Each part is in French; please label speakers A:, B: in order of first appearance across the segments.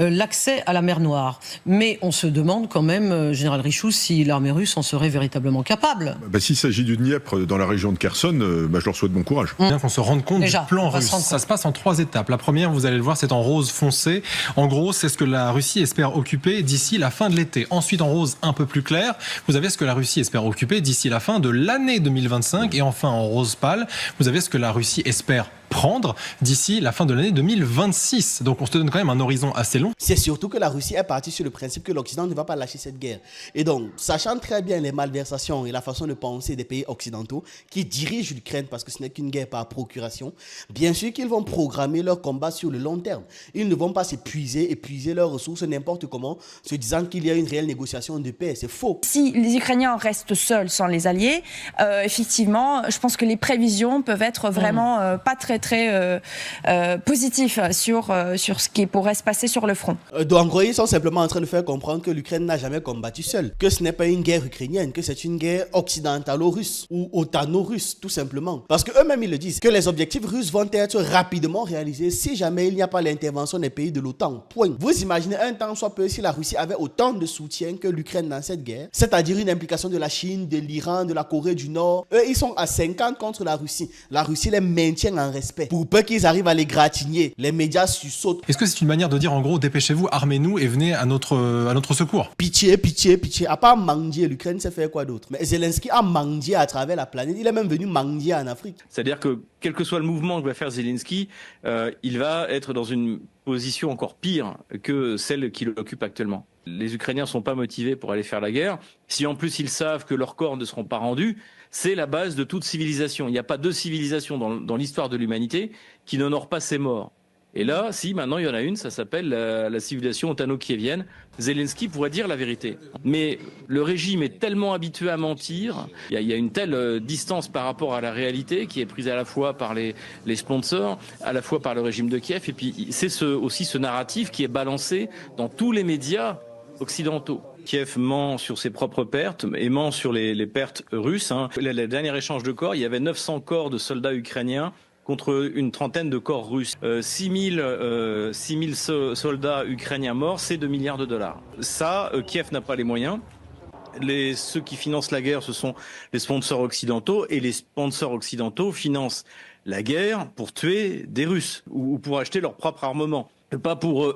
A: l'accès à la mer Noire. Mais on se demande quand même, Général Richoux, si l'armée russe en serait véritablement capable.
B: S'il s'agit du Dniepr dans la région de Kherson, je leur souhaite bon courage.
C: Bien qu'on se rende compte du plan russe. Ça se passe en 3 étapes. La première, vous allez le voir, c'est en rose foncé. En gros, c'est ce que la Russie espère occuper d'ici la fin de l'été. Ensuite, en rose un peu plus clair, vous avez ce que la Russie espère occuper d'ici la fin de l'année 2025. Et enfin, en rose pâle, vous avez ce que la Russie espère prendre d'ici la fin de l'année 2026. Donc on se donne quand même un horizon assez long.
D: C'est surtout que la Russie est partie sur le principe que l'Occident ne va pas lâcher cette guerre. Et donc, sachant très bien les malversations et la façon de penser des pays occidentaux qui dirigent l'Ukraine, parce que ce n'est qu'une guerre par procuration, bien sûr qu'ils vont programmer leur combat sur le long terme. Ils ne vont pas épuiser leurs ressources n'importe comment, se disant qu'il y a une réelle négociation de paix. C'est faux.
E: Si les Ukrainiens restent seuls sans les alliés, effectivement, je pense que les prévisions peuvent être vraiment pas très positif sur ce qui pourrait se passer sur le front.
D: Donc en gros, ils sont simplement en train de faire comprendre que l'Ukraine n'a jamais combattu seule, que ce n'est pas une guerre ukrainienne, que c'est une guerre occidentalo-russe ou otano-russe, tout simplement. Parce qu'eux-mêmes, ils le disent, que les objectifs russes vont être rapidement réalisés si jamais il n'y a pas l'intervention des pays de l'OTAN. Point. Vous imaginez un temps soit peu si la Russie avait autant de soutien que l'Ukraine dans cette guerre, c'est-à-dire une implication de la Chine, de l'Iran, de la Corée du Nord. Eux, ils sont à 50 contre la Russie. La Russie les maintient en respect. Pour peu qu'ils arrivent à les gratigner, les médias sursautent.
C: Est-ce que c'est une manière de dire en gros, dépêchez-vous, armez-nous et venez à notre secours?
D: Pitié. À part mendier, l'Ukraine sait faire quoi d'autre? Mais Zelensky a mendié à travers la planète. Il est même venu mendier en Afrique.
F: C'est-à-dire que quel que soit le mouvement que va faire Zelensky, il va être dans une position encore pire que celle qu'il occupe actuellement. Les Ukrainiens ne sont pas motivés pour aller faire la guerre. Si en plus ils savent que leurs corps ne seront pas rendus, c'est la base de toute civilisation. Il n'y a pas de civilisation dans l'histoire de l'humanité qui n'honore pas ses morts. Et là, si, maintenant il y en a une, ça s'appelle la civilisation otano-kievienne. Zelensky pourrait dire la vérité. Mais le régime est tellement habitué à mentir, il y a une telle distance par rapport à la réalité qui est prise à la fois par les sponsors, à la fois par le régime de Kiev, et puis c'est aussi ce narratif qui est balancé dans tous les médias occidentaux. Kiev ment sur ses propres pertes et ment sur les pertes russes. Le dernier échange de corps, il y avait 900 corps de soldats ukrainiens contre une trentaine de corps russes. 6 000 soldats ukrainiens morts, c'est 2 milliards de dollars. Ça, Kiev n'a pas les moyens. Ceux qui financent la guerre, ce sont les sponsors occidentaux, et les sponsors occidentaux financent la guerre pour tuer des Russes ou pour acheter leur propre armement. Pas pour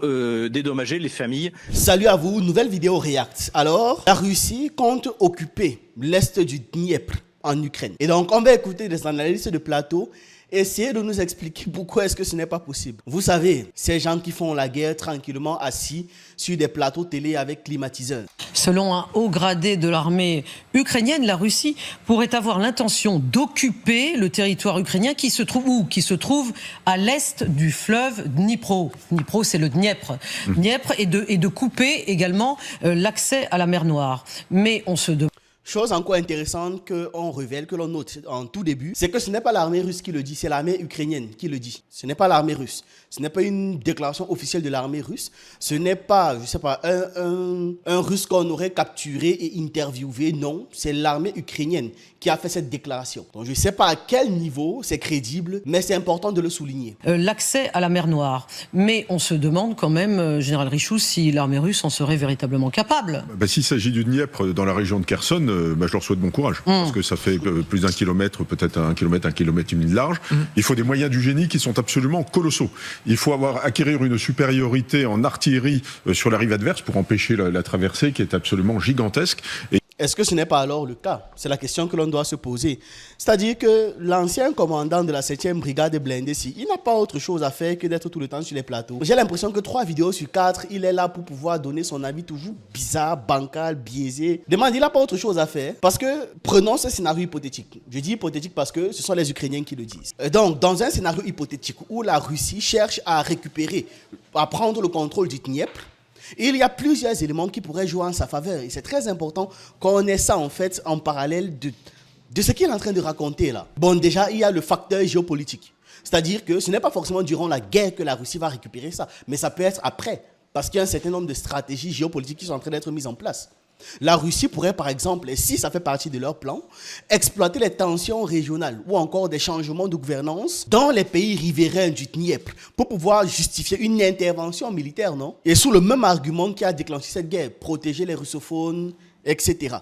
F: dédommager les familles.
D: Salut à vous, nouvelle vidéo React. Alors, la Russie compte occuper l'est du Dniepr en Ukraine. Et donc, on va écouter des analystes de plateau et essayer de nous expliquer pourquoi est-ce que ce n'est pas possible. Vous savez, ces gens qui font la guerre tranquillement assis sur des plateaux télé avec climatiseurs.
A: Selon un haut gradé de l'armée ukrainienne, la Russie pourrait avoir l'intention d'occuper le territoire ukrainien qui se trouve à l'est du fleuve Dnipro. Dnipro, c'est le Dniepr. Dniepr et de couper également l'accès à la mer Noire. Mais on se demande...
D: Chose encore intéressante qu'on révèle, que l'on note en tout début, c'est que ce n'est pas l'armée russe qui le dit, c'est l'armée ukrainienne qui le dit. Ce n'est pas l'armée russe. Ce n'est pas une déclaration officielle de l'armée russe. Ce n'est pas, un Russe qu'on aurait capturé et interviewé. Non, c'est l'armée ukrainienne qui a fait cette déclaration. Donc je ne sais pas à quel niveau c'est crédible, mais c'est important de le souligner.
A: L'accès à la mer Noire. Mais on se demande quand même, Général Richoux, si l'armée russe en serait véritablement capable.
B: S'il s'agit du Dniepr dans la région de Kherson, je leur souhaite bon courage. Parce que ça fait plus d'1 kilomètre, peut-être 1 kilomètre et demi de large. Il faut des moyens du génie qui sont absolument colossaux. Il faut acquérir une supériorité en artillerie sur la rive adverse pour empêcher la traversée qui est absolument gigantesque.
D: Est-ce que ce n'est pas alors le cas? C'est la question que l'on doit se poser. C'est-à-dire que l'ancien commandant de la 7e brigade blindée, il n'a pas autre chose à faire que d'être tout le temps sur les plateaux. J'ai l'impression que 3 vidéos sur 4, il est là pour pouvoir donner son avis toujours bizarre, bancal, biaisé. Il n'a pas autre chose à faire. Parce que, prenons ce scénario hypothétique. Je dis hypothétique parce que ce sont les Ukrainiens qui le disent. Donc, dans un scénario hypothétique où la Russie cherche à récupérer, à prendre le contrôle du Dniepr, il y a plusieurs éléments qui pourraient jouer en sa faveur. Et c'est très important qu'on ait ça en fait en parallèle de ce qu'il est en train de raconter là. Bon, déjà, il y a le facteur géopolitique. C'est-à-dire que ce n'est pas forcément durant la guerre que la Russie va récupérer ça, mais ça peut être après. Parce qu'il y a un certain nombre de stratégies géopolitiques qui sont en train d'être mises en place. La Russie pourrait, par exemple, et si ça fait partie de leur plan, exploiter les tensions régionales ou encore des changements de gouvernance dans les pays riverains du Dniepr pour pouvoir justifier une intervention militaire, non? Et sous le même argument qui a déclenché cette guerre, protéger les russophones, etc.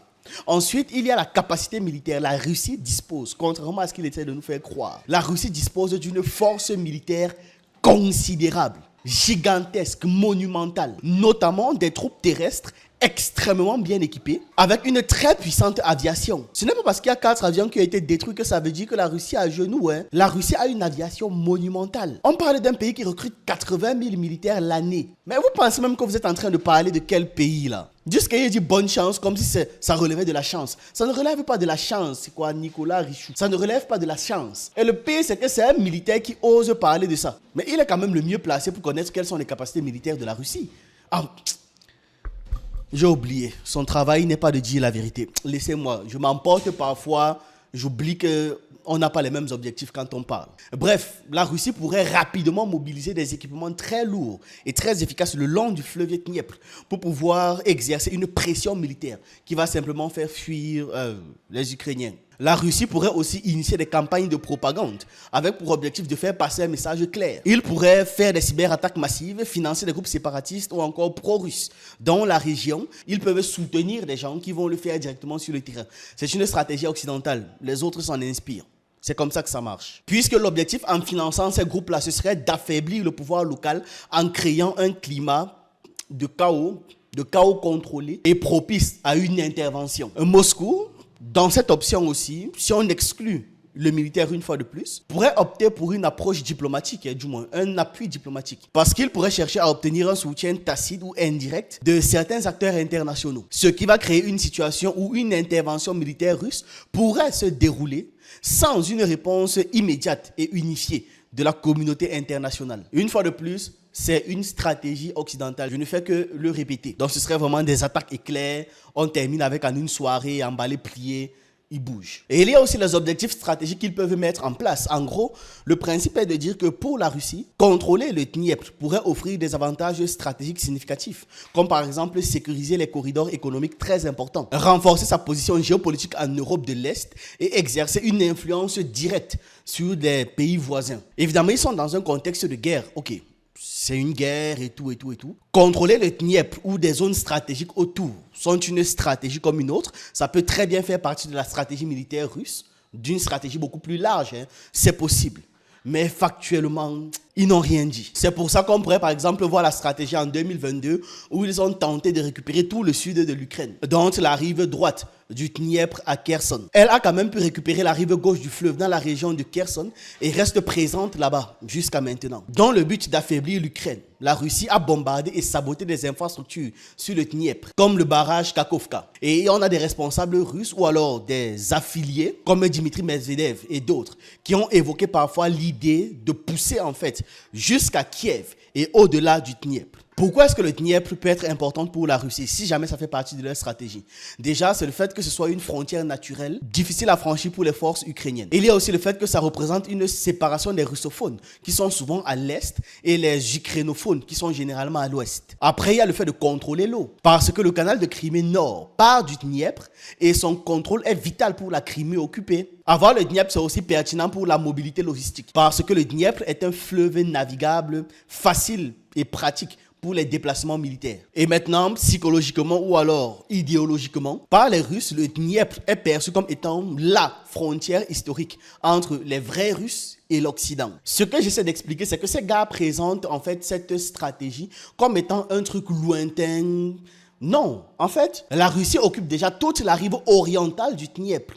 D: Ensuite, il y a la capacité militaire. La Russie dispose, contrairement à ce qu'il essaie de nous faire croire, la Russie dispose d'une force militaire considérable, gigantesque, monumentale, notamment des troupes terrestres extrêmement bien équipées, avec une très puissante aviation. Ce n'est pas parce qu'il y a 4 avions qui ont été détruits que ça veut dire que la Russie est à genoux. La Russie a une aviation monumentale. On parle d'un pays qui recrute 80 000 militaires l'année. Mais vous pensez même que vous êtes en train de parler de quel pays là? Jusqu'à dit bonne chance comme si ça relevait de la chance. Ça ne relève pas de la chance. C'est quoi, Nicolas Richou? Ça ne relève pas de la chance. Et le pire, c'est que c'est un militaire qui ose parler de ça. Mais il est quand même le mieux placé pour connaître quelles sont les capacités militaires de la Russie. J'ai oublié. Son travail n'est pas de dire la vérité. Laissez-moi. Je m'emporte parfois. J'oublie qu'on n'a pas les mêmes objectifs quand on parle. Bref, la Russie pourrait rapidement mobiliser des équipements très lourds et très efficaces le long du fleuve Dniepr pour pouvoir exercer une pression militaire qui va simplement faire fuir les Ukrainiens. La Russie pourrait aussi initier des campagnes de propagande avec pour objectif de faire passer un message clair. Il pourrait faire des cyberattaques massives, financer des groupes séparatistes ou encore pro-russes. Dans la région, ils peuvent soutenir des gens qui vont le faire directement sur le terrain. C'est une stratégie occidentale. Les autres s'en inspirent. C'est comme ça que ça marche. Puisque l'objectif en finançant ces groupes-là, ce serait d'affaiblir le pouvoir local en créant un climat de chaos contrôlé et propice à une intervention. Moscou, dans cette option aussi, si on exclut le militaire une fois de plus, pourrait opter pour une approche diplomatique, du moins un appui diplomatique. Parce qu'il pourrait chercher à obtenir un soutien tacite ou indirect de certains acteurs internationaux. Ce qui va créer une situation où une intervention militaire russe pourrait se dérouler sans une réponse immédiate et unifiée de la communauté internationale. Une fois de plus, c'est une stratégie occidentale. Je ne fais que le répéter. Donc ce serait vraiment des attaques éclairs. On termine avec en une soirée, emballé, plié, il bouge. Et il y a aussi les objectifs stratégiques qu'ils peuvent mettre en place. En gros, le principe est de dire que pour la Russie, contrôler le Dniepr pourrait offrir des avantages stratégiques significatifs, comme par exemple sécuriser les corridors économiques très importants, renforcer sa position géopolitique en Europe de l'Est et exercer une influence directe sur des pays voisins. Évidemment, ils sont dans un contexte de guerre. Ok, c'est une guerre et tout. Contrôler le Dniepr ou des zones stratégiques autour sont une stratégie comme une autre. Ça peut très bien faire partie de la stratégie militaire russe, d'une stratégie beaucoup plus large. C'est possible. Mais factuellement, ils n'ont rien dit. C'est pour ça qu'on pourrait par exemple voir la stratégie en 2022 où ils ont tenté de récupérer tout le sud de l'Ukraine, dont la rive droite du Dniepr à Kherson. Elle a quand même pu récupérer la rive gauche du fleuve dans la région de Kherson et reste présente là-bas jusqu'à maintenant. Dans le but d'affaiblir l'Ukraine, la Russie a bombardé et saboté des infrastructures sur le Dniepr, comme le barrage Kakhovka. Et on a des responsables russes ou alors des affiliés, comme Dmitri Medvedev et d'autres, qui ont évoqué parfois l'idée de pousser en fait jusqu'à Kiev et au-delà du Dniepr. Pourquoi est-ce que le Dniepr peut être important pour la Russie si jamais ça fait partie de leur stratégie? Déjà, c'est le fait que ce soit une frontière naturelle, difficile à franchir pour les forces ukrainiennes. Il y a aussi le fait que ça représente une séparation des russophones, qui sont souvent à l'est, et les ukrainophones, qui sont généralement à l'ouest. Après, il y a le fait de contrôler l'eau, parce que le canal de Crimée Nord part du Dniepr, et son contrôle est vital pour la Crimée occupée. Avoir le Dniepr, c'est aussi pertinent pour la mobilité logistique, parce que le Dniepr est un fleuve navigable, facile et pratique pour les déplacements militaires. Et maintenant, psychologiquement ou alors idéologiquement, par les Russes, le Dniepr est perçu comme étant la frontière historique entre les vrais Russes et l'Occident. Ce que j'essaie d'expliquer, c'est que ces gars présentent en fait cette stratégie comme étant un truc lointain. Non, en fait, la Russie occupe déjà toute la rive orientale du Dniepr.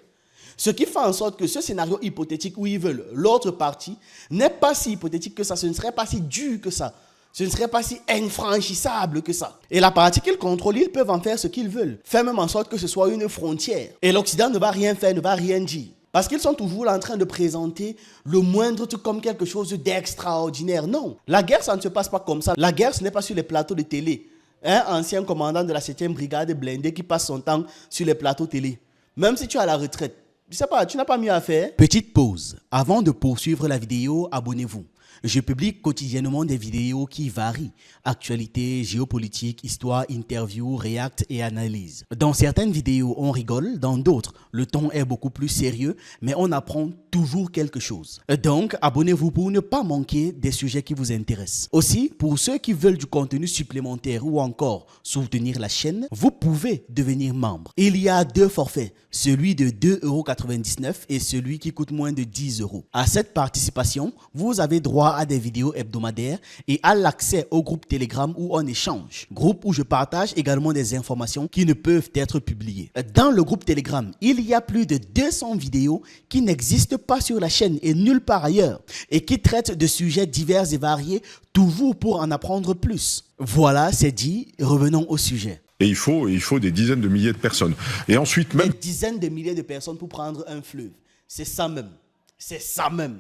D: Ce qui fait en sorte que ce scénario hypothétique où ils veulent l'autre partie n'est pas si hypothétique que ça, ce ne serait pas si dur que ça. Ce ne serait pas si infranchissable que ça. Et la partie qu'ils contrôlent, ils peuvent en faire ce qu'ils veulent. Faire même en sorte que ce soit une frontière. Et l'Occident ne va rien faire, ne va rien dire. Parce qu'ils sont toujours en train de présenter le moindre truc comme quelque chose d'extraordinaire. Non, la guerre, ça ne se passe pas comme ça. La guerre, ce n'est pas sur les plateaux de télé. Un ancien commandant de la 7e brigade blindée qui passe son temps sur les plateaux télé. Même si tu es à la retraite, je sais pas, tu n'as pas mieux à faire. Petite pause. Avant de poursuivre la vidéo, abonnez-vous. Je publie quotidiennement des vidéos qui varient. Actualité, géopolitique, histoire, interview, react et analyse. Dans certaines vidéos, on rigole. Dans d'autres, le ton est beaucoup plus sérieux, mais on apprend toujours quelque chose. Donc, abonnez-vous pour ne pas manquer des sujets qui vous intéressent. Aussi, pour ceux qui veulent du contenu supplémentaire ou encore soutenir la chaîne, vous pouvez devenir membre. Il y a 2 forfaits, celui de 2,99 € et celui qui coûte moins de 10 €. À cette participation, vous avez droit à des vidéos hebdomadaires et à l'accès au groupe Telegram où on échange. Groupe où je partage également des informations qui ne peuvent être publiées. Dans le groupe Telegram, il y a plus de 200 vidéos qui n'existent pas sur la chaîne et nulle part ailleurs et qui traitent de sujets divers et variés, toujours pour en apprendre plus. Voilà, c'est dit, revenons au sujet.
B: Et il faut des dizaines de milliers de personnes. Et ensuite même...
D: Des dizaines de milliers de personnes pour prendre un fleuve. C'est ça même. C'est ça même.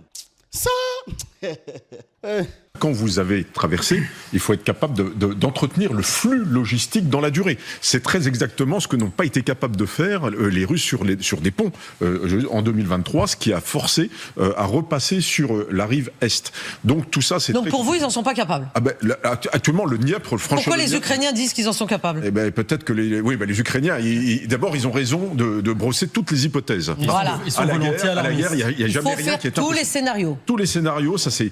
D: Ça
B: Quand vous avez traversé, il faut être capable d'entretenir le flux logistique dans la durée. C'est très exactement ce que n'ont pas été capables de faire les Russes sur des ponts en 2023, ce qui a forcé à repasser sur la rive Est. Donc tout ça, c'est...
A: Donc pour vous, ils n'en sont pas capables?
B: Actuellement, le Dniepr, franchement...
A: Pourquoi les Ukrainiens disent qu'ils en sont capables?
B: Peut-être que les Ukrainiens, d'abord, ils ont raison de brosser toutes les hypothèses.
A: Voilà.
C: Ils sont volontiers à la
B: guerre, il n'y a jamais rien qui est impossible.
A: tous les scénarios.
B: Tous les scénarios, ça c'est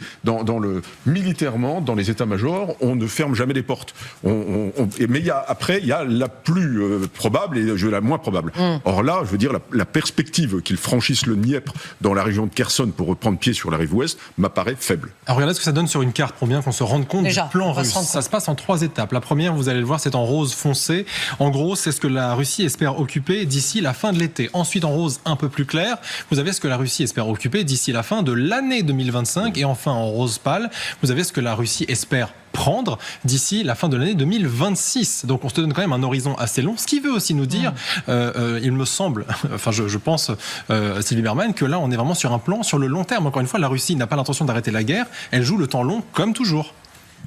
B: militairement, dans les états-majors, on ne ferme jamais les portes. Mais après, il y a la plus probable et la moins probable. Or là, je veux dire, la perspective qu'ils franchissent le Dniepr dans la région de Kherson pour reprendre pied sur la rive ouest m'apparaît faible.
C: Alors regardez ce que ça donne sur une carte pour bien qu'on se rende compte du plan russe. Ça se passe en 3 étapes. La première, vous allez le voir, c'est en rose foncé. En gros, c'est ce que la Russie espère occuper d'ici la fin de l'été. Ensuite, en rose un peu plus clair, vous avez ce que la Russie espère occuper d'ici la fin de l'année 2025. Et enfin, en rose pâle, vous avez ce que la Russie espère prendre d'ici la fin de l'année 2026. Donc on se donne quand même un horizon assez long, ce qui veut aussi nous dire, il me semble, enfin je pense, Sylvie Berman, que là on est vraiment sur un plan sur le long terme. Encore une fois, la Russie n'a pas l'intention d'arrêter la guerre, elle joue le temps long comme toujours.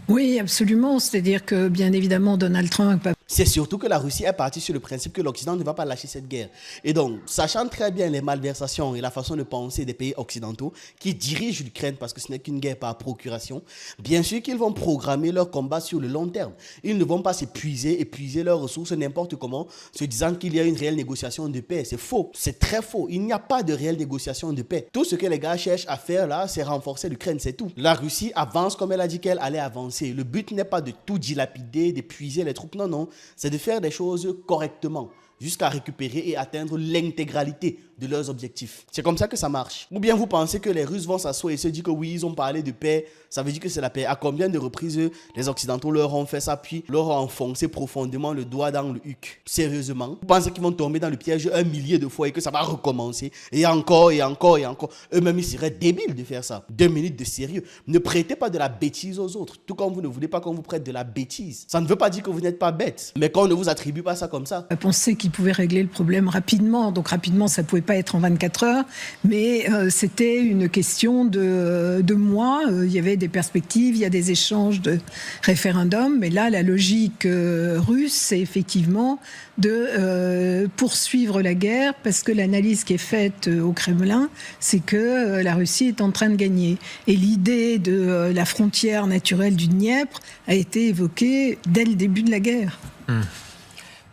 G: Oui, absolument. C'est-à-dire que, bien évidemment, Donald Trump...
D: C'est surtout que la Russie est partie sur le principe que l'Occident ne va pas lâcher cette guerre. Et donc, sachant très bien les malversations et la façon de penser des pays occidentaux qui dirigent l'Ukraine, parce que ce n'est qu'une guerre par procuration, bien sûr qu'ils vont programmer leur combat sur le long terme. Ils ne vont pas épuiser leurs ressources n'importe comment, se disant qu'il y a une réelle négociation de paix. C'est faux. C'est très faux. Il n'y a pas de réelle négociation de paix. Tout ce que les gars cherchent à faire là, c'est renforcer l'Ukraine, c'est tout. La Russie avance comme elle a dit qu'elle allait avancer. Le but n'est pas de tout dilapider, d'épuiser les troupes. Non, non. C'est de faire des choses correctement jusqu'à récupérer et atteindre l'intégralité de leurs objectifs. C'est comme ça que ça marche. Ou bien vous pensez que les Russes vont s'asseoir et se dire que oui, ils ont parlé de paix, ça veut dire que c'est la paix. À combien de reprises les Occidentaux leur ont fait ça, puis leur ont enfoncé profondément le doigt dans le huc? Sérieusement? Vous pensez qu'ils vont tomber dans le piège 1 millier de fois et que ça va recommencer? Et encore, et encore, et encore. Eux-mêmes, ils seraient débiles de faire ça. 2 minutes de sérieux. Ne prêtez pas de la bêtise aux autres, tout comme vous ne voulez pas qu'on vous prête de la bêtise. Ça ne veut pas dire que vous n'êtes pas bête, mais qu'on ne vous attribue pas ça comme ça.
G: Penser qu'ils pouvaient régler le problème rapidement. Donc rapidement, ça ne pouvait pas être en 24 heures, mais c'était une question de mois. Il y avait des perspectives, il y a des échanges de référendums, mais là, la logique russe, c'est effectivement de poursuivre la guerre, parce que l'analyse qui est faite au Kremlin, c'est que la Russie est en train de gagner. Et l'idée de la frontière naturelle du Dniepr a été évoquée dès le début de la guerre.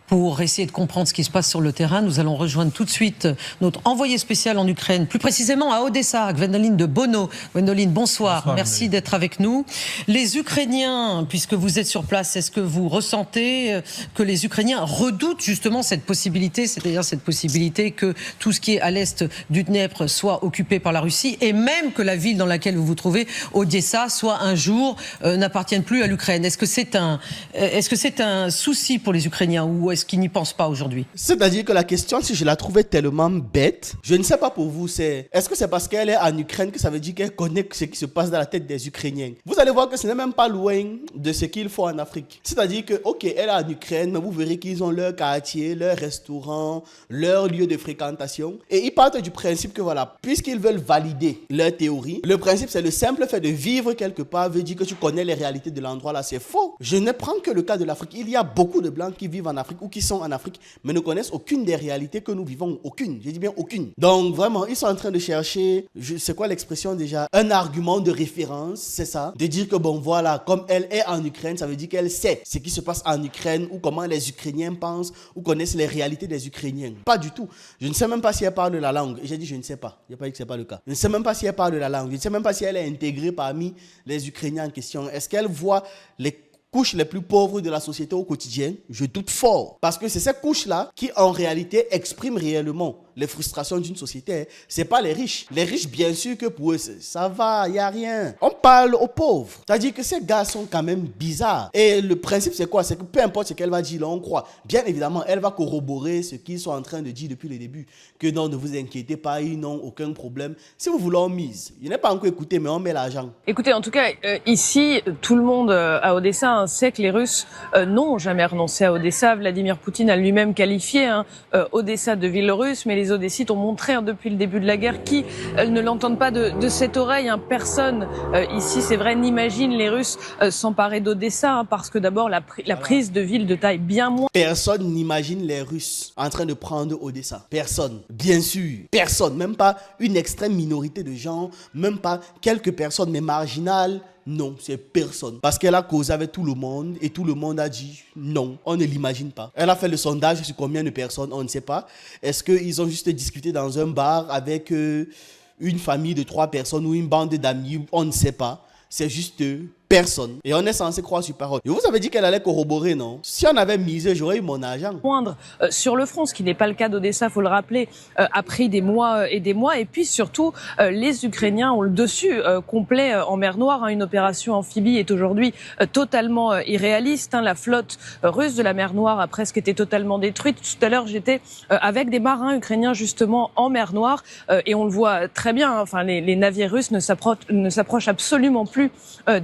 A: Pour essayer de comprendre ce qui se passe sur le terrain, nous allons rejoindre tout de suite notre envoyé spécial en Ukraine, plus précisément à Odessa, Gwendoline de Bono. Gwendoline, bonsoir. Merci d'être avec nous. Les Ukrainiens, puisque vous êtes sur place, est-ce que vous ressentez que les Ukrainiens redoutent justement cette possibilité, c'est-à-dire cette possibilité que tout ce qui est à l'est du Dniepr soit occupé par la Russie, et même que la ville dans laquelle vous vous trouvez, Odessa, soit un jour n'appartienne plus à l'Ukraine? Est-ce que c'est un souci pour les Ukrainiens, ou est-ce qu'ils n'y pensent pas aujourd'hui?
D: C'est-à-dire que la question, si je la trouvais tellement bête, je ne sais pas pour vous, est-ce que c'est parce qu'elle est en Ukraine que ça veut dire qu'elle connaît ce qui se passe dans la tête des Ukrainiens? Vous allez voir que ce n'est même pas loin de ce qu'il faut en Afrique. C'est-à-dire que, ok, elle est en Ukraine, mais vous verrez qu'ils ont leur quartier, leur restaurant, leur lieu de fréquentation. Et ils partent du principe que voilà, puisqu'ils veulent valider leur théorie, le principe c'est le simple fait de vivre quelque part veut dire que tu connais les réalités de l'endroit là. C'est faux. Je ne prends que le cas de l'Afrique. Il y a beaucoup de Blancs qui vivent en Afrique ou qui sont en Afrique, mais ne connaissent aucune des réalités que nous vivons. Aucune, je dis bien aucune. Donc vraiment, ils sont en train de chercher, c'est quoi l'expression déjà? Un argument de référence, c'est ça. De dire que bon voilà, comme elle est en Ukraine, ça veut dire qu'elle sait ce qui se passe en Ukraine ou comment les Ukrainiens pensent ou connaissent les réalités des Ukrainiens. Pas du tout. Je ne sais même pas si elle parle la langue. Et j'ai dit je ne sais pas. Je n'ai pas dit que ce n'est pas le cas. Je ne sais même pas si elle parle la langue. Je ne sais même pas si elle est intégrée parmi les Ukrainiens en question. Est-ce qu'elle voit les couches les plus pauvres de la société au quotidien? Je doute fort. Parce que c'est ces couches-là qui, en réalité, expriment réellement les frustrations d'une société. C'est pas les riches. Les riches, bien sûr que pour eux, ça va, il n'y a rien. On parle aux pauvres. C'est-à-dire que ces gars sont quand même bizarres. Et le principe, c'est quoi? C'est que peu importe ce qu'elle va dire, là, on croit. Bien évidemment, elle va corroborer ce qu'ils sont en train de dire depuis le début. Que non, ne vous inquiétez pas, ils n'ont aucun problème. Si vous voulez, on mise. Il n'est pas encore écouté, mais on met l'argent.
H: Écoutez, en tout cas, ici, tout le monde à Odessa sait que les Russes n'ont jamais renoncé à Odessa. Vladimir Poutine a lui-même qualifié Odessa de ville russe, mais les Odessites ont montré depuis le début de la guerre qu'ils ne l'entendent pas de cette oreille. Personne ici, c'est vrai, n'imagine les Russes s'emparer d'Odessa, parce que d'abord la prise de ville de taille bien moins.
D: Personne n'imagine les Russes en train de prendre Odessa. Personne. Bien sûr. Personne. Même pas une extrême minorité de gens, même pas quelques personnes, mais marginales. Non, c'est personne. Parce qu'elle a causé avec tout le monde et tout le monde a dit non, on ne l'imagine pas. Elle a fait le sondage sur combien de personnes, on ne sait pas. Est-ce qu'ils ont juste discuté dans un bar avec une famille de 3 personnes ou une bande d'amis? On ne sait pas. C'est juste personne. Et on est censé croire sur parole. Et vous avez dit qu'elle allait corroborer, non? Si on avait misé, j'aurais eu mon argent.
H: Moindre sur le front, ce qui n'est pas le cas d'Odessa, faut le rappeler, a pris des mois et des mois. Et puis surtout, les Ukrainiens ont le dessus complet en mer Noire. Une opération amphibie est aujourd'hui totalement irréaliste. La flotte russe de la mer Noire a presque été totalement détruite. Tout à l'heure, j'étais avec des marins ukrainiens justement en mer Noire et on le voit très bien. Enfin, les navires russes ne s'approchent absolument plus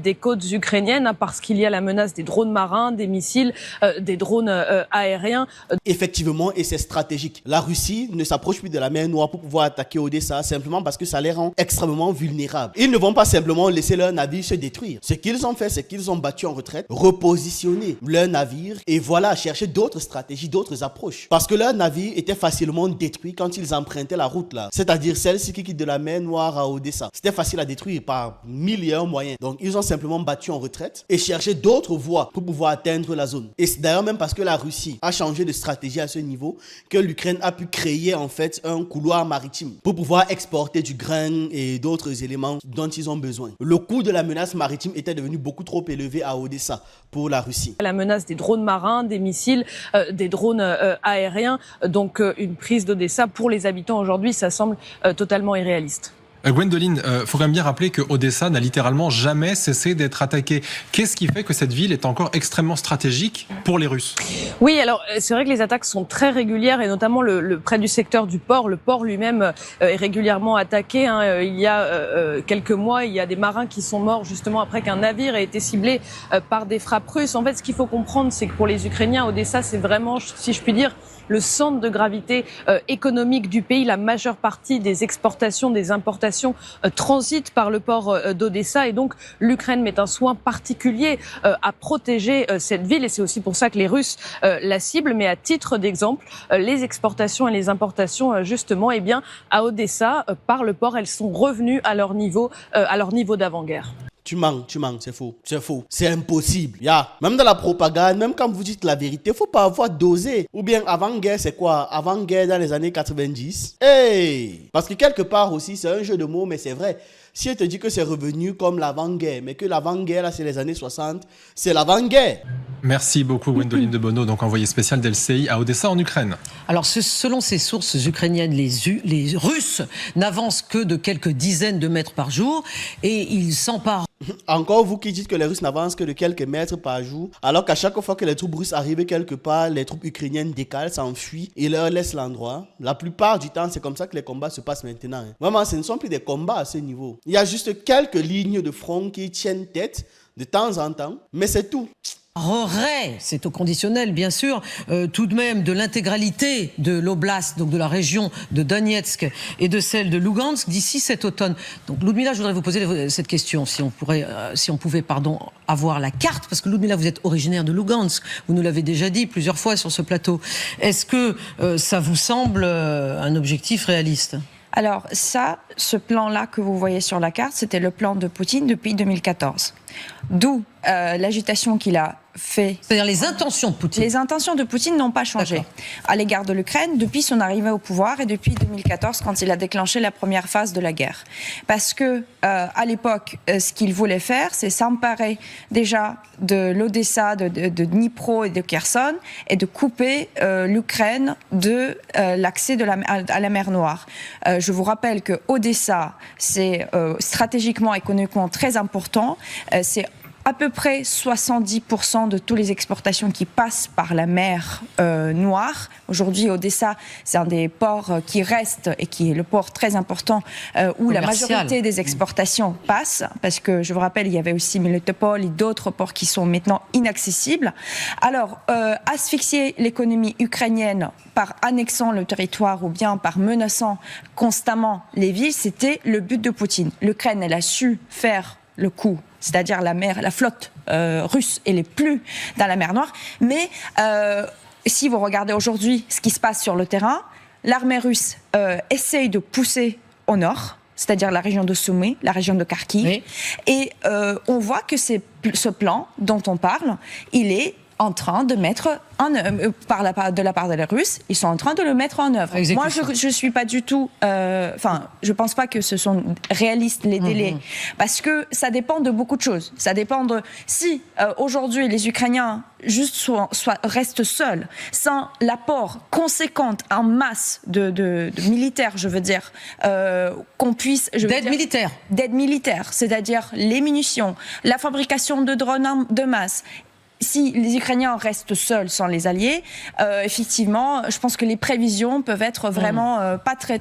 H: des côtes ukrainiennes, parce qu'il y a la menace des drones marins, des missiles, des drones aériens.
D: Effectivement, et c'est stratégique. La Russie ne s'approche plus de la mer Noire pour pouvoir attaquer Odessa, simplement parce que ça les rend extrêmement vulnérables. Ils ne vont pas simplement laisser leur navire se détruire. Ce qu'ils ont fait, c'est qu'ils ont battu en retraite, repositionné leur navire et voilà, chercher d'autres stratégies, d'autres approches. Parce que leur navire était facilement détruit quand ils empruntaient la route là. C'est-à-dire celle-ci qui quitte de la mer Noire à Odessa. C'était facile à détruire par mille et un moyens. Donc ils ont simplement battu en retraite et cherché d'autres voies pour pouvoir atteindre la zone. Et c'est d'ailleurs même parce que la Russie a changé de stratégie à ce niveau que l'Ukraine a pu créer en fait un couloir maritime pour pouvoir exporter du grain et d'autres éléments dont ils ont besoin. Le coût de la menace maritime était devenu beaucoup trop élevé à Odessa pour la Russie.
H: La menace des drones marins, des missiles, des drones aériens, donc une prise d'Odessa pour les habitants aujourd'hui, ça semble totalement irréaliste.
C: Gwendoline, faut quand même bien rappeler que Odessa n'a littéralement jamais cessé d'être attaquée. Qu'est-ce qui fait que cette ville est encore extrêmement stratégique pour les Russes?
H: Oui, alors c'est vrai que les attaques sont très régulières et notamment près du secteur du port. Le port lui-même est régulièrement attaqué. Il y a quelques mois, il y a des marins qui sont morts justement après qu'un navire ait été ciblé par des frappes russes. En fait, ce qu'il faut comprendre, c'est que pour les Ukrainiens, Odessa, c'est vraiment, si je puis dire, le centre de gravité économique du pays. La majeure partie des exportations, des importations transitent par le port d'Odessa et donc l'Ukraine met un soin particulier à protéger cette ville et c'est aussi pour ça que les Russes la ciblent. Mais à titre d'exemple, les exportations et les importations justement, eh bien, à Odessa, par le port, elles sont revenues à leur niveau d'avant-guerre.
D: Tu mens, c'est faux. C'est impossible. Même dans la propagande, même quand vous dites la vérité, il faut pas avoir dosé. Ou bien avant-guerre, c'est quoi? Avant-guerre dans les années 90? Parce que quelque part aussi, c'est un jeu de mots, mais c'est vrai. Si elle te dit que c'est revenu comme l'avant-guerre, mais que l'avant-guerre, là, c'est les années 60, c'est l'avant-guerre.
C: Merci beaucoup, Gwendoline de Bono, donc envoyée spéciale d'LCI à Odessa, en Ukraine.
A: Alors, selon ces sources ukrainiennes, les Russes n'avancent que de quelques dizaines de mètres par jour et ils s'emparent.
D: Encore vous qui dites que les Russes n'avancent que de quelques mètres par jour, alors qu'à chaque fois que les troupes russes arrivent quelque part, les troupes ukrainiennes décalent, s'enfuient et leur laissent l'endroit. La plupart du temps, c'est comme ça que les combats se passent maintenant. Vraiment, ce ne sont plus des combats à ce niveau. Il y a juste quelques lignes de front qui tiennent tête de temps en temps, mais c'est tout.
A: C'est au conditionnel, bien sûr, tout de même de l'intégralité de l'oblast, donc de la région de Donetsk et de celle de Lugansk d'ici cet automne. Donc Ludmila, je voudrais vous poser cette question, si on pouvait avoir la carte, parce que Ludmila, vous êtes originaire de Lugansk, vous nous l'avez déjà dit plusieurs fois sur ce plateau. Est-ce que ça vous semble un objectif réaliste ?
E: Alors ce plan-là que vous voyez sur la carte, c'était le plan de Poutine depuis 2014. D'où l'agitation qu'il a fait.
A: C'est-à-dire les intentions de Poutine.
E: Les intentions de Poutine n'ont pas changé à l'égard de l'Ukraine depuis son arrivée au pouvoir et depuis 2014 quand il a déclenché la première phase de la guerre. Parce que à l'époque, ce qu'il voulait faire, c'est s'emparer déjà de l'Odessa, de Dnipro et de Kherson et de couper l'Ukraine de l'accès à la mer Noire. Je vous rappelle que Odessa, c'est stratégiquement, économiquement très important. C'est à peu près 70% de toutes les exportations qui passent par la mer Noire. Aujourd'hui, Odessa, c'est un des ports qui reste et qui est le port très important où la majorité des exportations passent. Parce que, je vous rappelle, il y avait aussi Melitopol et d'autres ports qui sont maintenant inaccessibles. Alors, asphyxier l'économie ukrainienne par annexant le territoire ou bien par menaçant constamment les villes, c'était le but de Poutine. L'Ukraine, elle a su faire le coup, c'est-à-dire la flotte russe, elle n'est plus dans la mer Noire. Mais si vous regardez aujourd'hui ce qui se passe sur le terrain, l'armée russe essaye de pousser au nord, c'est-à-dire la région de Soumy, la région de Kharkiv. Oui. Et on voit que ce plan dont on parle, il est en train de mettre de la part des Russes, ils sont en train de le mettre en œuvre. Moi, je suis pas du tout... je pense pas que ce sont réalistes les délais, parce que ça dépend de beaucoup de choses. Ça dépend de... Si aujourd'hui les Ukrainiens juste restent seuls, sans l'apport conséquent en masse de militaires, je veux dire, qu'on puisse... D'aide militaire, c'est-à-dire les munitions, la fabrication de drones de masse. Si les Ukrainiens restent seuls sans les alliés, effectivement, je pense que les prévisions peuvent être vraiment pas très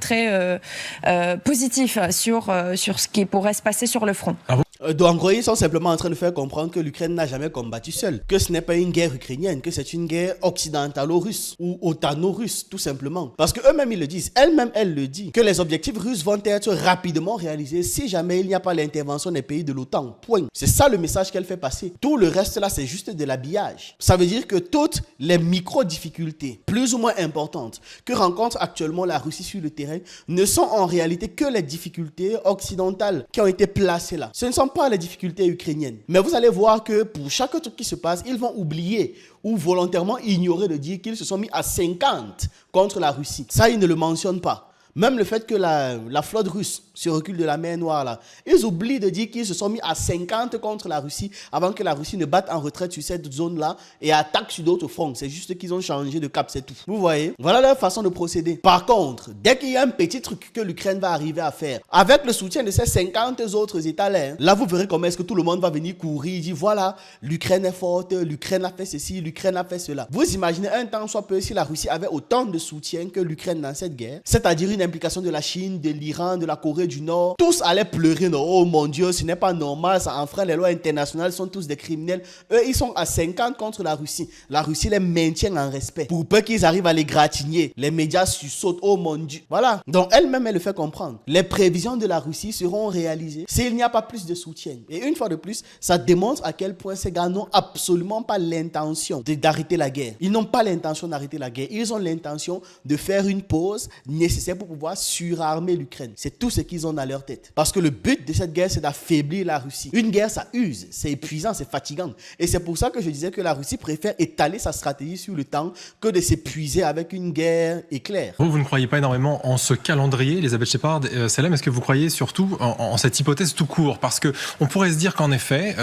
E: positives sur ce qui pourrait se passer sur le front.
D: Donc en gros, ils sont simplement en train de faire comprendre que l'Ukraine n'a jamais combattu seule, que ce n'est pas une guerre ukrainienne, que c'est une guerre occidentalo-russe ou otano-russe, tout simplement. Parce qu'eux-mêmes, ils le disent, elle le dit, que les objectifs russes vont être rapidement réalisés si jamais il n'y a pas l'intervention des pays de l'OTAN. Point. C'est ça le message qu'elle fait passer. Tout le reste là, c'est juste de l'habillage. Ça veut dire que toutes les micro-difficultés, plus ou moins importantes, que rencontre actuellement la Russie sur le terrain, ne sont en réalité que les difficultés occidentales qui ont été placées là. Ce ne sont pas les difficultés ukrainiennes. Mais vous allez voir que pour chaque truc qui se passe, ils vont oublier ou volontairement ignorer de dire qu'ils se sont mis à 50 contre la Russie. Ça, ils ne le mentionnent pas. Même le fait que la flotte russe se recule de la mer Noire, là, ils oublient de dire qu'ils se sont mis à 50 contre la Russie avant que la Russie ne batte en retraite sur cette zone-là et attaque sur d'autres fronts. C'est juste qu'ils ont changé de cap, c'est tout. Vous voyez? Voilà leur façon de procéder. Par contre, dès qu'il y a un petit truc que l'Ukraine va arriver à faire, avec le soutien de ces 50 autres États-là, là, vous verrez comment est-ce que tout le monde va venir courir et dire, voilà, l'Ukraine est forte, l'Ukraine a fait ceci, l'Ukraine a fait cela. Vous imaginez un temps soit peu si la Russie avait autant de soutien que l'Ukraine dans cette guerre, c'est-à-dire une implication de la Chine, de l'Iran, de la Corée du Nord, tous allaient pleurer, non, oh mon Dieu, ce n'est pas normal, ça enfreint les lois internationales, ils sont tous des criminels. Eux, ils sont à 50 contre la Russie. La Russie les maintient en respect. Pour peu qu'ils arrivent à les gratigner, les médias sursautent, oh mon Dieu. Voilà. Donc elle-même, elle le fait comprendre. Les prévisions de la Russie seront réalisées s'il n'y a pas plus de soutien. Et une fois de plus, ça démontre à quel point ces gars n'ont absolument pas l'intention d'arrêter la guerre. Ils n'ont pas l'intention d'arrêter la guerre. Ils ont l'intention de faire une pause nécessaire pour pouvoir surarmer l'Ukraine. C'est tout ce qu'ils ont dans leur tête. Parce que le but de cette guerre, c'est d'affaiblir la Russie. Une guerre, ça use, c'est épuisant, c'est fatigant. Et c'est pour ça que je disais que la Russie préfère étaler sa stratégie sur le temps que de s'épuiser avec une guerre éclair.
C: Vous ne croyez pas énormément en ce calendrier, Elisabeth Shepard, Salem, est-ce que vous croyez surtout en cette hypothèse tout court? Parce qu'on pourrait se dire qu'en effet,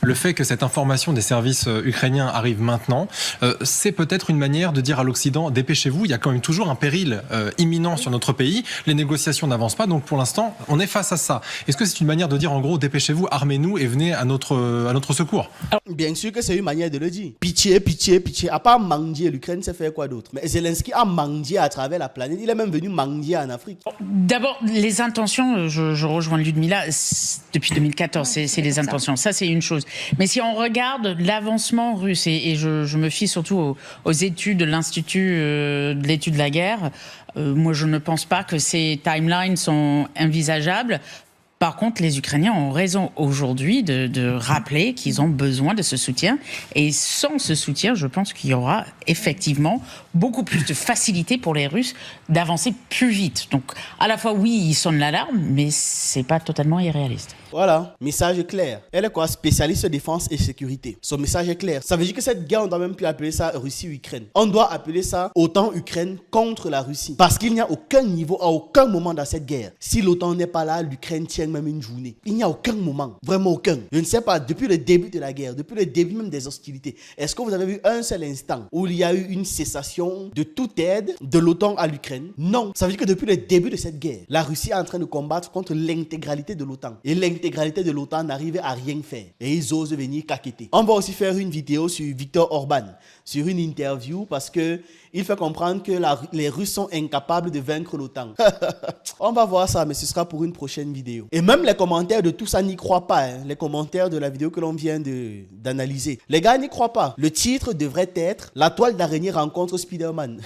C: le fait que cette information des services ukrainiens arrive maintenant, c'est peut-être une manière de dire à l'Occident, dépêchez-vous, il y a quand même toujours un péril imminent sur notre pays, les négociations n'avancent pas, donc pour l'instant, l'instant, on est face à ça. Est-ce que c'est une manière de dire, en gros, dépêchez-vous, armez-nous et venez à notre secours?
D: Bien sûr que c'est une manière de le dire. Pitié, pitié, pitié. À part mendier, l'Ukraine sait faire quoi d'autre? Mais Zelensky a mendié à travers la planète. Il est même venu mendier en Afrique.
I: D'abord, les intentions, je rejoins Ludmilla, depuis 2014, c'est les intentions. Ça, c'est une chose. Mais si on regarde l'avancement russe, et je me fie surtout aux études de l'Institut de l'étude de la guerre, moi, je ne pense pas que ces timelines sont envisageables. Par contre, les Ukrainiens ont raison aujourd'hui de rappeler qu'ils ont besoin de ce soutien. Et sans ce soutien, je pense qu'il y aura effectivement beaucoup plus de facilité pour les Russes d'avancer plus vite. Donc, à la fois, oui, ils sonnent l'alarme, mais c'est pas totalement irréaliste.
D: Voilà, message clair. Elle est quoi? Spécialiste défense et sécurité. Son message est clair. Ça veut dire que cette guerre, on doit même plus appeler ça Russie-Ukraine. On doit appeler ça OTAN Ukraine contre la Russie. Parce qu'il n'y a aucun niveau, à aucun moment dans cette guerre. Si l'OTAN n'est pas là, l'Ukraine tient même une journée. Il n'y a aucun moment, vraiment aucun. Je ne sais pas, depuis le début de la guerre, depuis le début même des hostilités, est-ce que vous avez vu un seul instant où il y a eu une cessation de toute aide de l'OTAN à l'Ukraine? Non. Ça veut dire que depuis le début de cette guerre, la Russie est en train de combattre contre l'intégralité de l'OTAN. Et l'intégralité de l'OTAN n'arrive à rien faire. Et ils osent venir caqueter. On va aussi faire une vidéo sur Viktor Orban, sur une interview, parce que il fait comprendre que les Russes sont incapables de vaincre l'OTAN. On va voir ça, mais ce sera pour une prochaine vidéo. Et même les commentaires de tout ça n'y croient pas. Hein. Les commentaires de la vidéo que l'on vient d'analyser. Les gars n'y croient pas. Le titre devrait être « La toile d'araignée rencontre Spider-Man ».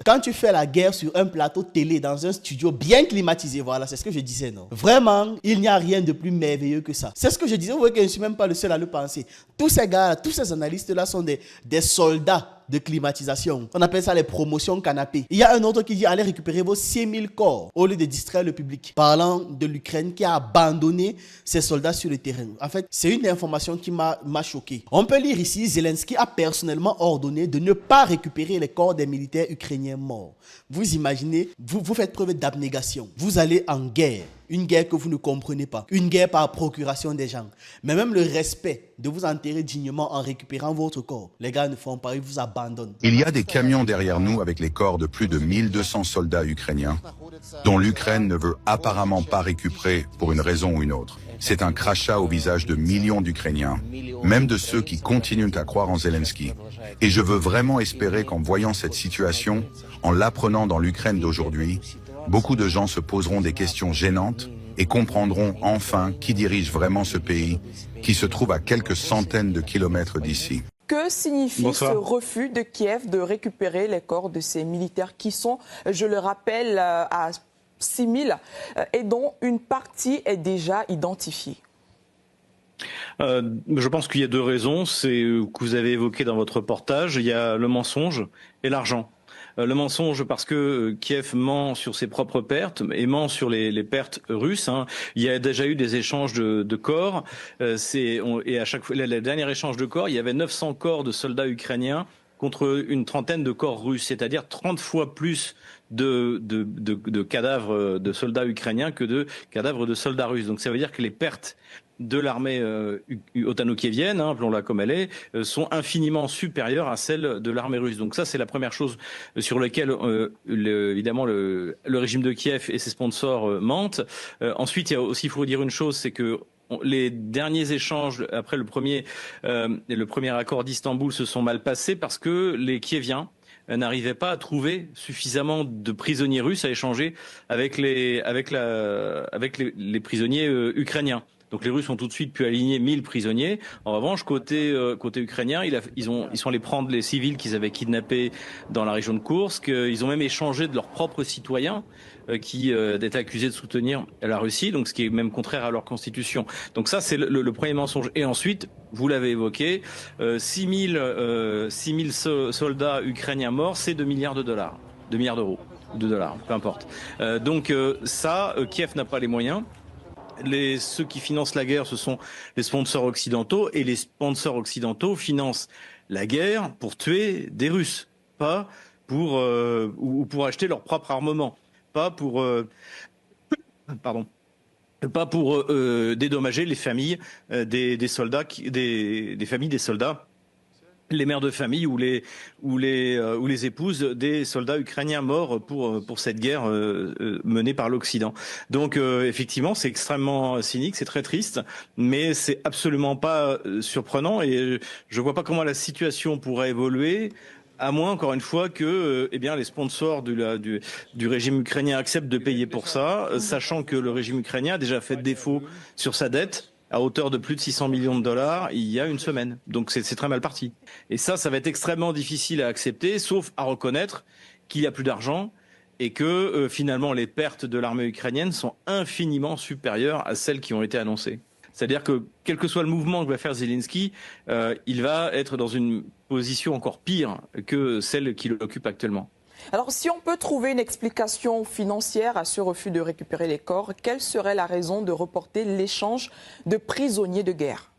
D: Quand tu fais la guerre sur un plateau télé, dans un studio bien climatisé, voilà, c'est ce que je disais, non? Vraiment, il n'y a rien de plus merveilleux que ça. C'est ce que je disais, vous voyez que je ne suis même pas le seul à le penser. Tous ces gars, tous ces analystes-là sont des soldats de climatisation. On appelle ça les promotions canapé. Il y a un autre qui dit allez récupérer vos 6000 corps au lieu de distraire le public. Parlant de l'Ukraine qui a abandonné ses soldats sur le terrain. En fait, c'est une information qui m'a choqué. On peut lire ici, Zelensky a personnellement ordonné de ne pas récupérer les corps des militaires ukrainiens morts. Vous imaginez, vous faites preuve d'abnégation. Vous allez en guerre. Une guerre que vous ne comprenez pas. Une guerre par procuration des gens. Mais même le respect de vous enterrer dignement en récupérant votre corps. Les gars ne font pas, ils vous abandonnent.
J: Il y a des camions derrière nous avec les corps de plus de 1200 soldats ukrainiens, dont l'Ukraine ne veut apparemment pas récupérer pour une raison ou une autre. C'est un crachat au visage de millions d'Ukrainiens, même de ceux qui continuent à croire en Zelensky. Et je veux vraiment espérer qu'en voyant cette situation, en l'apprenant dans l'Ukraine d'aujourd'hui, beaucoup de gens se poseront des questions gênantes et comprendront enfin qui dirige vraiment ce pays, qui se trouve à quelques centaines de kilomètres d'ici.
K: Que signifie ce refus de Kiev de récupérer les corps de ces militaires qui sont, je le rappelle, à 6000 et dont une partie est déjà identifiée?
F: Je pense qu'il y a deux raisons. C'est que vous avez évoqué dans votre reportage. Il y a le mensonge et l'argent. Le mensonge parce que Kiev ment sur ses propres pertes et ment sur les pertes russes. Hein. Il y a déjà eu des échanges de corps. Et à chaque fois, le dernier échange de corps, il y avait 900 corps de soldats ukrainiens contre une trentaine de corps russes, c'est-à-dire 30 fois plus de cadavres de soldats ukrainiens que de cadavres de soldats russes. Donc ça veut dire que les pertes de l'armée otano-kievienne, hein, appelons-la comme elle est, sont infiniment supérieures à celles de l'armée russe. Donc ça, c'est la première chose sur laquelle, évidemment, le régime de Kiev et ses sponsors mentent. Ensuite, il faut dire une chose, c'est que les derniers échanges après le premier accord d'Istanbul se sont mal passés parce que les Kieviens n'arrivaient pas à trouver suffisamment de prisonniers russes à échanger avec les prisonniers ukrainiens. Donc les Russes ont tout de suite pu aligner 1000 prisonniers. En revanche, côté ukrainien, ils sont allés prendre les civils qu'ils avaient kidnappés dans la région de Koursk. Ils ont même échangé de leurs propres citoyens qui étaient accusés de soutenir la Russie, donc ce qui est même contraire à leur constitution. Donc ça, c'est le premier mensonge. Et ensuite, vous l'avez évoqué, 6000 soldats ukrainiens morts, c'est 2 milliards de dollars, 2 milliards d'euros, de dollars, peu importe. Donc ça, Kiev n'a pas les moyens. Ceux qui financent la guerre, ce sont les sponsors occidentaux, et les sponsors occidentaux financent la guerre pour tuer des Russes, pas pour ou pour acheter leur propre armement, pas pour dédommager les familles des soldats, des familles des soldats les mères de famille ou les épouses des soldats ukrainiens morts pour cette guerre menée par l'Occident. Donc effectivement, c'est extrêmement cynique, c'est très triste, mais c'est absolument pas surprenant et je vois pas comment la situation pourrait évoluer. À moins, encore une fois, que les sponsors du régime ukrainien acceptent de payer pour ça, sachant que le régime ukrainien a déjà fait défaut sur sa dette à hauteur de plus de 600 millions de dollars il y a une semaine. Donc c'est très mal parti. Et ça va être extrêmement difficile à accepter, sauf à reconnaître qu'il n'y a plus d'argent et que finalement les pertes de l'armée ukrainienne sont infiniment supérieures à celles qui ont été annoncées. C'est-à-dire que quel que soit le mouvement que va faire Zelensky, il va être dans une position encore pire que celle qu'il occupe actuellement.
K: Alors, si on peut trouver une explication financière à ce refus de récupérer les corps, quelle serait la raison de reporter l'échange de prisonniers de guerre?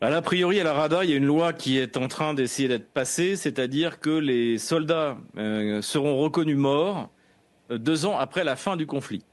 F: A priori, à la Rada, il y a une loi qui est en train d'essayer d'être passée, c'est-à-dire que les soldats seront reconnus morts 2 ans après la fin du conflit.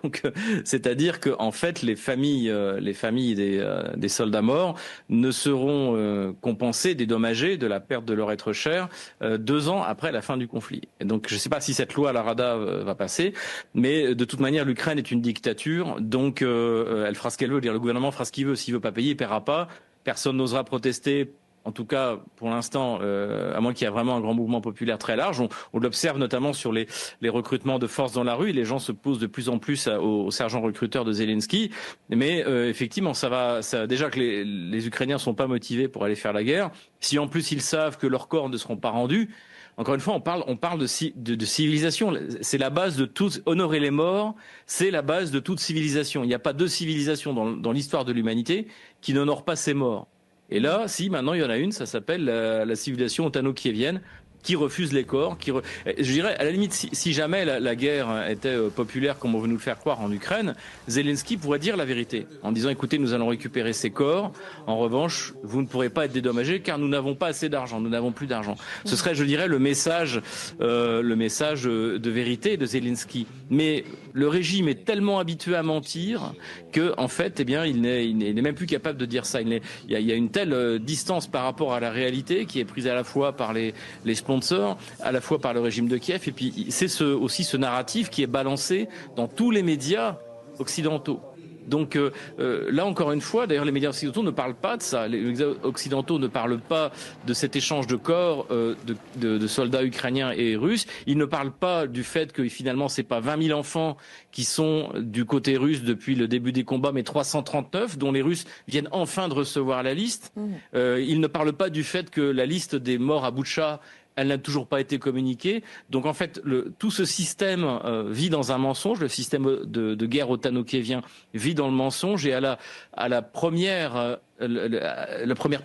F: Donc, c'est-à-dire que en fait, les familles des soldats morts ne seront compensées, dédommagées de la perte de leur être cher 2 ans après la fin du conflit. Et donc, je ne sais pas si cette loi à la Rada va passer, mais de toute manière, l'Ukraine est une dictature, donc elle fera ce qu'elle veut. Le gouvernement fera ce qu'il veut. S'il veut pas payer, il paiera pas. Personne n'osera protester. En tout cas, pour l'instant, à moins qu'il y ait vraiment un grand mouvement populaire très large, on l'observe notamment sur les recrutements de forces dans la rue. Les gens se posent de plus en plus aux sergents recruteurs de Zelensky. Mais effectivement, déjà que les Ukrainiens sont pas motivés pour aller faire la guerre. Si en plus ils savent que leurs corps ne seront pas rendus, encore une fois, on parle de civilisation. C'est la base de tout. Honorer les morts, c'est la base de toute civilisation. Il n'y a pas de civilisation dans l'histoire de l'humanité qui n'honore pas ses morts. Et là, maintenant il y en a une, ça s'appelle la civilisation otano-kievienne, qui refuse les corps. Je dirais, à la limite, si jamais la guerre était populaire, comme on veut nous le faire croire en Ukraine, Zelensky pourrait dire la vérité, en disant, écoutez, nous allons récupérer ces corps, en revanche, vous ne pourrez pas être dédommagés, car nous n'avons pas assez d'argent, nous n'avons plus d'argent. Ce serait, je dirais, le message de vérité de Zelensky. Mais le régime est tellement habitué à mentir que, en fait, il n'est même plus capable de dire ça. Il y a une telle distance par rapport à la réalité qui est prise à la fois par les sponsors, à la fois par le régime de Kiev, et puis c'est aussi ce narratif qui est balancé dans tous les médias occidentaux. Donc là, encore une fois, d'ailleurs, les médias occidentaux ne parlent pas de ça. Les médias occidentaux ne parlent pas de cet échange de corps de soldats ukrainiens et russes. Ils ne parlent pas du fait que finalement, c'est pas 20 000 enfants qui sont du côté russe depuis le début des combats, mais 339, dont les Russes viennent enfin de recevoir la liste. Ils ne parlent pas du fait que la liste des morts à Boutcha, elle n'a toujours pas été communiquée. Donc en fait, tout ce système vit dans un mensonge. Le système de guerre otano-kievien vit dans le mensonge. Et à la première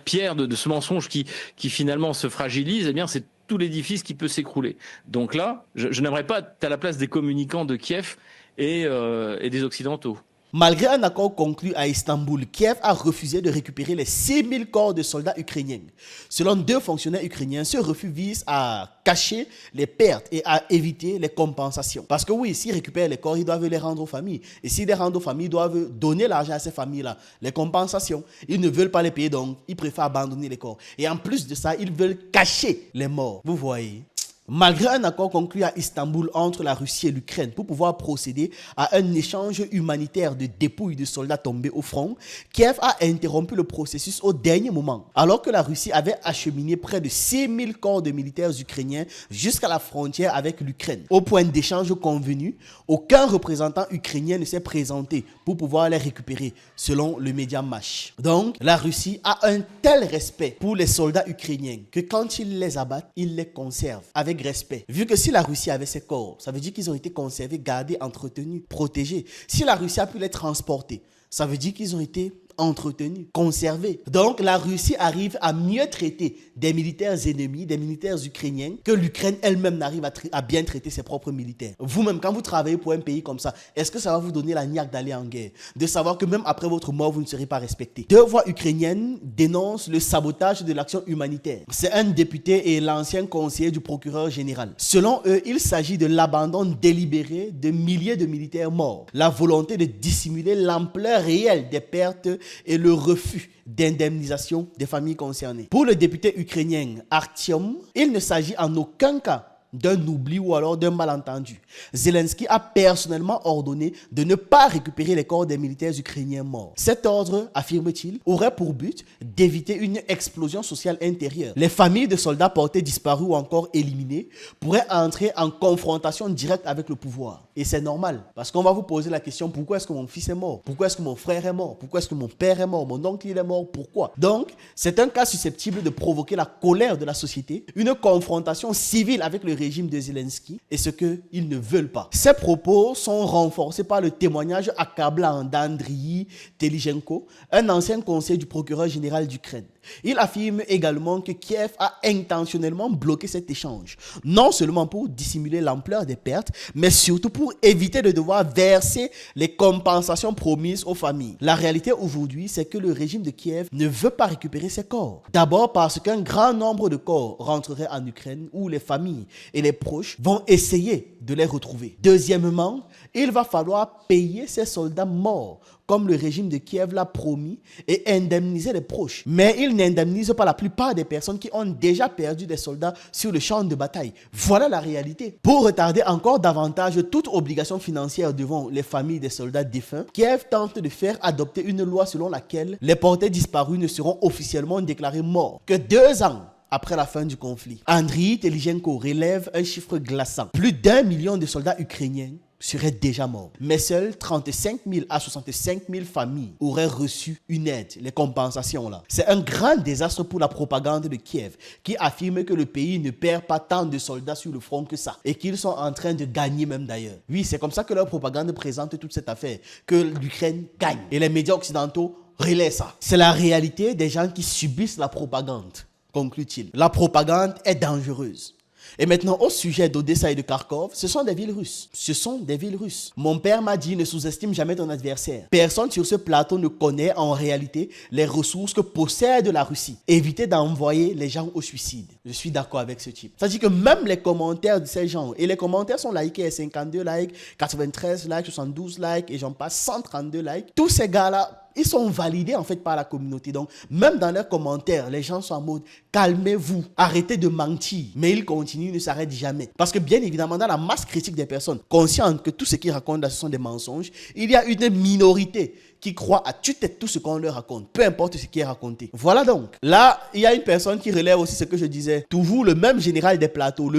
F: pierre de ce mensonge qui finalement se fragilise, c'est tout l'édifice qui peut s'écrouler. Donc là, je n'aimerais pas être à la place des communicants de Kiev et des Occidentaux.
D: Malgré un accord conclu à Istanbul, Kiev a refusé de récupérer les 6000 corps de soldats ukrainiens. Selon 2 fonctionnaires ukrainiens, ce refus vise à cacher les pertes et à éviter les compensations. Parce que oui, s'ils récupèrent les corps, ils doivent les rendre aux familles. Et s'ils les rendent aux familles, ils doivent donner l'argent à ces familles-là, les compensations. Ils ne veulent pas les payer, donc ils préfèrent abandonner les corps. Et en plus de ça, ils veulent cacher les morts. Vous voyez ? Malgré un accord conclu à Istanbul entre la Russie et l'Ukraine pour pouvoir procéder à un échange humanitaire de dépouilles de soldats tombés au front, Kiev a interrompu le processus au dernier moment. Alors que la Russie avait acheminé près de 6000 corps de militaires ukrainiens jusqu'à la frontière avec l'Ukraine. Au point d'échange convenu, aucun représentant ukrainien ne s'est présenté pour pouvoir les récupérer, selon le média Mash. Donc, la Russie a un tel respect pour les soldats ukrainiens que quand ils les abattent, ils les conservent avec respect. Vu que si la Russie avait ces corps, ça veut dire qu'ils ont été conservés, gardés, entretenus, protégés. Si la Russie a pu les transporter, ça veut dire qu'ils ont été entretenus, conservés. Donc la Russie arrive à mieux traiter des militaires ennemis, des militaires ukrainiens, que l'Ukraine elle-même n'arrive à bien traiter ses propres militaires. Vous-même, quand vous travaillez pour un pays comme ça, est-ce que ça va vous donner la niaque d'aller en guerre? De savoir que même après votre mort, vous ne serez pas respecté. 2 voix ukrainiennes dénoncent le sabotage de l'action humanitaire. C'est un député et l'ancien conseiller du procureur général. Selon eux, il s'agit de l'abandon délibéré de milliers de militaires morts. La volonté de dissimuler l'ampleur réelle des pertes et le refus d'indemnisation des familles concernées. Pour le député ukrainien Artyom, il ne s'agit en aucun cas d'un oubli ou alors d'un malentendu. Zelensky a personnellement ordonné de ne pas récupérer les corps des militaires ukrainiens morts. Cet ordre, affirme-t-il, aurait pour but d'éviter une explosion sociale intérieure. Les familles de soldats portés disparus ou encore éliminés pourraient entrer en confrontation directe avec le pouvoir. Et c'est normal, parce qu'on va vous poser la question, pourquoi est-ce que mon fils est mort? Pourquoi est-ce que mon frère est mort? Pourquoi est-ce que mon père est mort? Mon oncle il est mort? Pourquoi? Donc, c'est un cas susceptible de provoquer la colère de la société, une confrontation civile avec le régime de Zelensky et ce qu'ils ne veulent pas. Ces propos sont renforcés par le témoignage accablant d'Andriy Telichenko, un ancien conseiller du procureur général d'Ukraine. Il affirme également que Kiev a intentionnellement bloqué cet échange, non seulement pour dissimuler l'ampleur des pertes, mais surtout pour éviter de devoir verser les compensations promises aux familles. La réalité aujourd'hui, c'est que le régime de Kiev ne veut pas récupérer ses corps. D'abord parce qu'un grand nombre de corps rentreraient en Ukraine où les familles et les proches vont essayer de les retrouver. Deuxièmement, il va falloir payer ces soldats morts, comme le régime de Kiev l'a promis, et indemniser les proches. Mais il n'indemnise pas la plupart des personnes qui ont déjà perdu des soldats sur le champ de bataille. Voilà la réalité. Pour retarder encore davantage toute obligation financière devant les familles des soldats défunts, Kiev tente de faire adopter une loi selon laquelle les portés disparus ne seront officiellement déclarés morts que 2 ans après la fin du conflit. Andriy Telichenko relève un chiffre glaçant. Plus d'1 million de soldats ukrainiens seraient déjà morts. Mais seuls 35 000 à 65 000 familles auraient reçu une aide, les compensations là. C'est un grand désastre pour la propagande de Kiev, qui affirme que le pays ne perd pas tant de soldats sur le front que ça, et qu'ils sont en train de gagner même d'ailleurs. Oui, c'est comme ça que leur propagande présente toute cette affaire, que l'Ukraine gagne. Et les médias occidentaux relaient ça. C'est la réalité des gens qui subissent la propagande, conclut-il. La propagande est dangereuse. Et maintenant, au sujet d'Odessa et de Kharkov, ce sont des villes russes. Ce sont des villes russes. Mon père m'a dit, ne sous-estime jamais ton adversaire. Personne sur ce plateau ne connaît en réalité les ressources que possède la Russie. Évitez d'envoyer les gens au suicide. Je suis d'accord avec ce type. C'est-à-dire que même les commentaires de ces gens, et les commentaires sont likés, 52 likes, 93 likes, 72 likes, et j'en passe 132 likes. Tous ces gars-là, ils sont validés en fait par la communauté. Donc, même dans leurs commentaires, les gens sont en mode « calmez-vous, arrêtez de mentir ». Mais ils continuent, ne s'arrêtent jamais. Parce que bien évidemment, dans la masse critique des personnes conscientes que tout ce qu'ils racontent là, ce sont des mensonges, il y a une minorité qui croit à tue-tête tout ce qu'on leur raconte, peu importe ce qui est raconté. Voilà donc. Là, il y a une personne qui relève aussi ce que je disais. Toujours le même général des plateaux,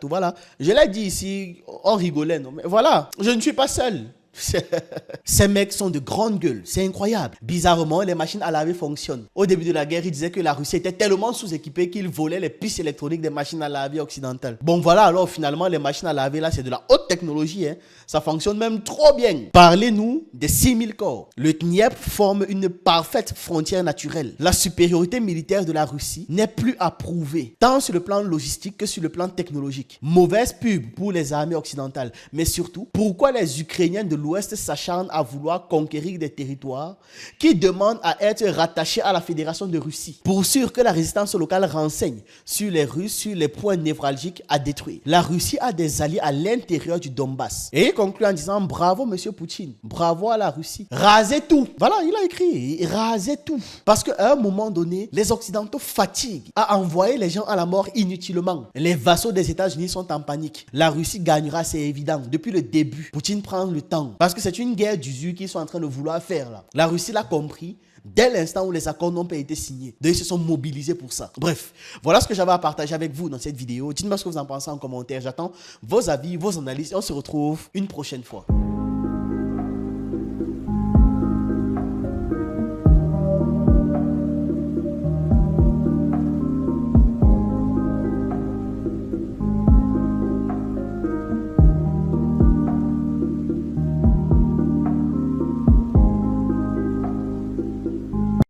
D: Voilà. Je l'ai dit ici, on rigolait, non? Mais voilà, je ne suis pas seul. Ces mecs sont de grandes gueules, c'est incroyable. Bizarrement, les machines à laver fonctionnent. Au début de la guerre, ils disaient que la Russie était tellement sous-équipée qu'ils volaient les puces électroniques des machines à laver occidentales. Bon voilà, alors finalement, les machines à laver là, c'est de la haute technologie, hein. Ça fonctionne même trop bien. Parlez-nous des 6000 corps. Le Dniepr forme une parfaite frontière naturelle. La supériorité militaire de la Russie n'est plus à prouver, tant sur le plan logistique que sur le plan technologique. Mauvaise pub pour les armées occidentales, mais surtout, pourquoi les Ukrainiens de l'Ouest s'acharnent à vouloir conquérir des territoires qui demandent à être rattachés à la Fédération de Russie, pour sûr que la résistance locale renseigne sur les Russes, sur les points névralgiques à détruire. La Russie a des alliés à l'intérieur du Donbass. Et il conclut en disant bravo monsieur Poutine, bravo à la Russie. Rasez tout. Voilà, il a écrit, rasez tout. Parce qu'à un moment donné, les Occidentaux fatiguent à envoyer les gens à la mort inutilement. Les vassaux des États-Unis sont en panique. La Russie gagnera, c'est évident. Depuis le début, Poutine prend le temps. Parce que c'est une guerre d'usure qu'ils sont en train de vouloir faire là. La Russie l'a compris dès l'instant où les accords n'ont pas été signés. Donc ils se sont mobilisés pour ça. Bref, voilà ce que j'avais à partager avec vous dans cette vidéo. Dites-moi ce que vous en pensez en commentaire. J'attends vos avis, vos analyses et on se retrouve une prochaine fois.